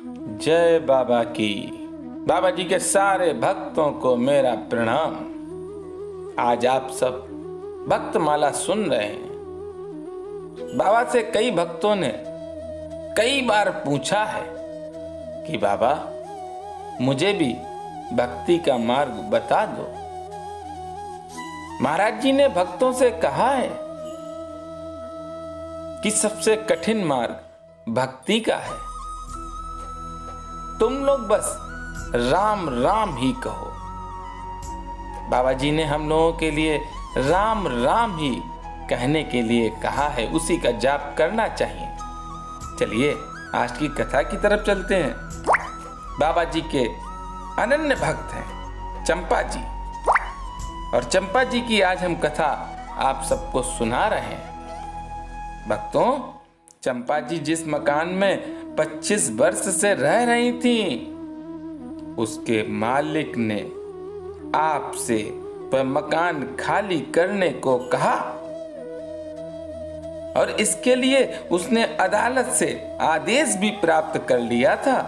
जय बाबा की। बाबा जी के सारे भक्तों को मेरा प्रणाम। आज आप सब भक्तमाला सुन रहे हैं। बाबा से कई भक्तों ने कई बार पूछा है कि बाबा मुझे भी भक्ति का मार्ग बता दो। महाराज जी ने भक्तों से कहा है कि सबसे कठिन मार्ग भक्ति का है। तुम लोग बस राम राम ही कहो। बाबा जी ने हम लोगों के लिए राम राम ही कहने के लिए कहा है, उसी का जाप करना चाहिए। चलिए आज की कथा की तरफ चलते हैं। बाबा जी के अनन्य भक्त हैं चंपा जी, और चंपा जी की आज हम कथा आप सबको सुना रहे हैं। भक्तों, चंपा जी जिस मकान में 25 वर्ष से रह रही थी, उसके मालिक ने आपसे वह मकान खाली करने को कहा, और इसके लिए उसने अदालत से आदेश भी प्राप्त कर लिया था।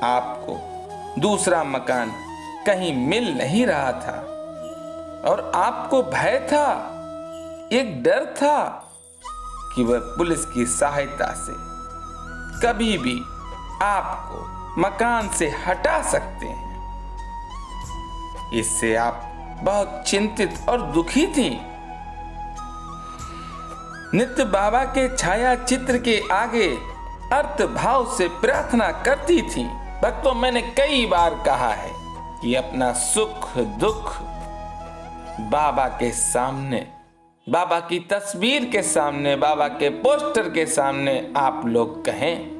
आपको दूसरा मकान कहीं मिल नहीं रहा था, और आपको भय था, एक डर था कि वह पुलिस की सहायता से कभी भी आपको मकान से हटा सकते हैं। इससे आप बहुत चिंतित और दुखी थी। नित्य बाबा के छाया चित्र के आगे अर्थ भाव से प्रार्थना करती थी। भक्तों, मैंने कई बार कहा है कि अपना सुख दुख बाबा के सामने, बाबा की तस्वीर के सामने, बाबा के पोस्टर के सामने आप लोग कहें।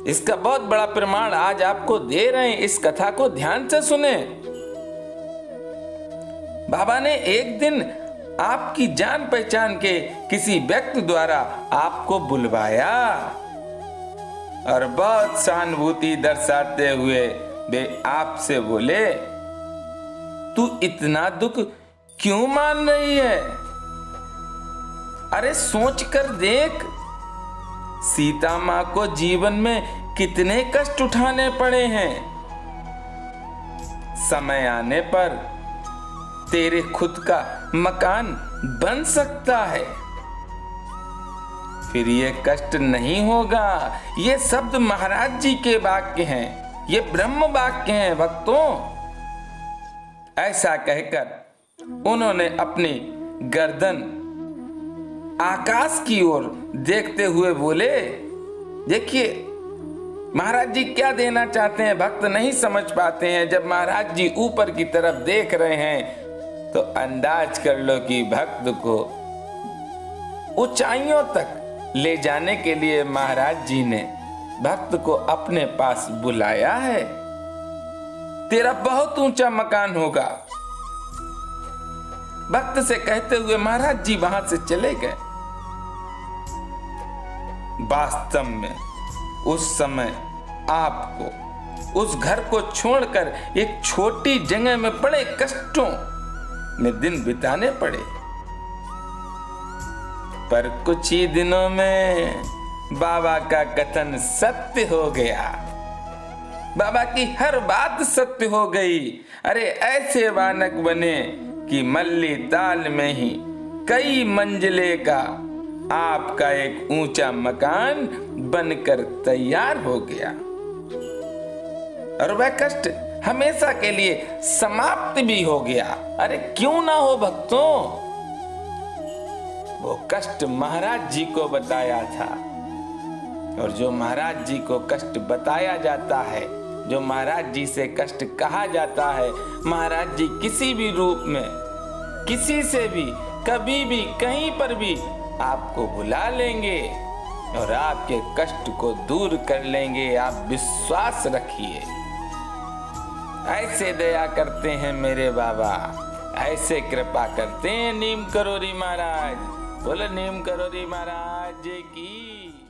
इसका बहुत बड़ा प्रमाण आज आपको दे रहे हैं। इस कथा को ध्यान से सुने। बाबा ने एक दिन आपकी जान पहचान के किसी व्यक्ति द्वारा आपको बुलवाया, और बहुत सहानुभूति दर्शाते हुए वे आपसे बोले, तू इतना दुख क्यों मान रही है? अरे सोच कर देख, सीता मां को जीवन में कितने कष्ट उठाने पड़े हैं। समय आने पर तेरे खुद का मकान बन सकता है, फिर ये कष्ट नहीं होगा। ये शब्द महाराज जी के वाक्य हैं, ये ब्रह्म वाक्य हैं भक्तों। ऐसा कहकर उन्होंने अपनी गर्दन आकाश की ओर देखते हुए बोले, देखिए महाराज जी क्या देना चाहते हैं। भक्त नहीं समझ पाते हैं। जब महाराज जी ऊपर की तरफ देख रहे हैं तो अंदाज कर लो कि भक्त को ऊंचाइयों तक ले जाने के लिए महाराज जी ने भक्त को अपने पास बुलाया है। तेरा बहुत ऊंचा मकान होगा। भक्त से कहते हुए महाराज जी वहां से चले गए। वास्तव में उस समय आपको उस घर को छोड़कर एक छोटी जगह में बड़े कष्टों में दिन बिताने पड़े, पर कुछ ही दिनों में बाबा का कथन सत्य हो गया। बाबा की हर बात सत्य हो गई। अरे ऐसे वानक बने कि मल्ली ताल में ही कई मंजिले का आपका एक ऊंचा मकान बनकर तैयार हो गया, और वह कष्ट हमेशा के लिए समाप्त भी हो गया। अरे क्यों ना हो भक्तों, वो कष्ट महाराज जी को बताया था, और जो महाराज जी को कष्ट बताया जाता है, जो महाराज जी से कष्ट कहा जाता है, महाराज जी किसी भी रूप में, किसी से भी, कभी भी, कहीं पर भी आपको बुला लेंगे और आपके कष्ट को दूर कर लेंगे। आप विश्वास रखिए। ऐसे दया करते हैं मेरे बाबा, ऐसे कृपा करते हैं नीम करोरी महाराज। बोले नीम करोरी महाराज की।